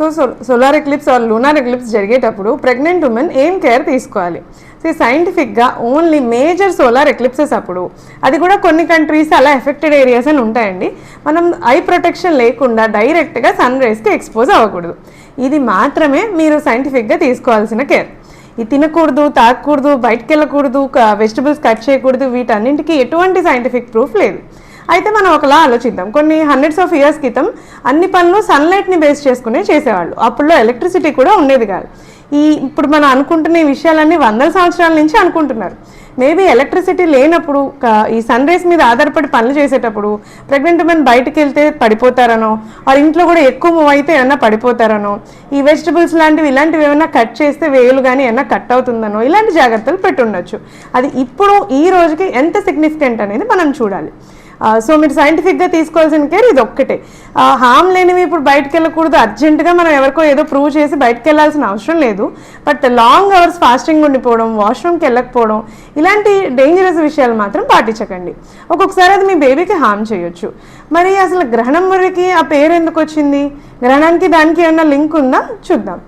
So solar eclipse or lunar eclipse జరిగేటప్పుడు pregnant women ఏం care తీసుకోవాలి? సో సైంటిఫిక్గా ఓన్లీ మేజర్ సోలార్ ఎక్లిప్సెస్ అప్పుడు, అది కూడా కొన్ని కంట్రీస్ అలా ఎఫెక్టెడ్ ఏరియాస్ అని ఉంటాయండి, మనం ఐ ప్రొటెక్షన్ లేకుండా డైరెక్ట్గా సన్ రేస్కి ఎక్స్పోజ్ అవ్వకూడదు. ఇది మాత్రమే మీరు సైంటిఫిక్గా తీసుకోవాల్సిన కేర్. ఇది తినకూడదు, తాగకూడదు, బయటకు వెళ్ళకూడదు, వెజిటబుల్స్ కట్ చేయకూడదు, వీటన్నింటికి ఎటువంటి సైంటిఫిక్ ప్రూఫ్ లేదు. అయితే మనం ఒకలా ఆలోచిద్దాం. కొన్ని హండ్రెడ్స్ ఆఫ్ ఇయర్స్ క్రితం అన్ని పనులు సన్లైట్ని బేస్ చేసుకునే చేసేవాళ్ళు. అప్పుడులో ఎలక్ట్రిసిటీ కూడా ఉండేది కాదు. ఇప్పుడు మనం అనుకుంటున్న ఈ విషయాలన్నీ వందల సంవత్సరాల నుంచి అనుకుంటున్నారు. మేబీ ఎలక్ట్రిసిటీ లేనప్పుడు ఈ సన్ రేస్ మీద ఆధారపడి పనులు చేసేటప్పుడు ప్రెగ్నెంట్ ఉమెన్ బయటకు వెళ్తే పడిపోతారనో, వారి ఇంట్లో కూడా ఎక్కువ మూవ్ అయితే ఏమన్నా పడిపోతారనో, ఈ వెజిటబుల్స్ లాంటివి ఇలాంటివి ఏమైనా కట్ చేస్తే వేలు కానీ ఏమన్నా కట్ అవుతుందనో, ఇలాంటి జాగ్రత్తలు పెట్టుండొచ్చు. అది ఇప్పుడు ఈ రోజుకి ఎంత సిగ్నిఫికెంట్ అనేది మనం చూడాలి. సో మీరు సైంటిఫిక్గా తీసుకోవాల్సిన కేర్ ఇది ఒక్కటే. హామ్ లేనివి ఇప్పుడు బయటకు వెళ్ళకూడదు, అర్జెంటుగా మనం ఎవరికో ఏదో ప్రూవ్ చేసి బయటకు వెళ్ళాల్సిన అవసరం లేదు. బట్ లాంగ్ అవర్స్ ఫాస్టింగ్ ఉండిపోవడం, వాష్రూమ్కి వెళ్ళకపోవడం, ఇలాంటి డేంజరస్ విషయాలు మాత్రం పాటించకండి. ఒక్కొక్కసారి అది మీ బేబీకి హామ్ చేయొచ్చు. మరి అసలు గ్రహణం మురికి ఆ పేరు ఎందుకు వచ్చింది? గ్రహణానికి దానికి ఏమన్నా లింక్ ఉందా చూద్దాం.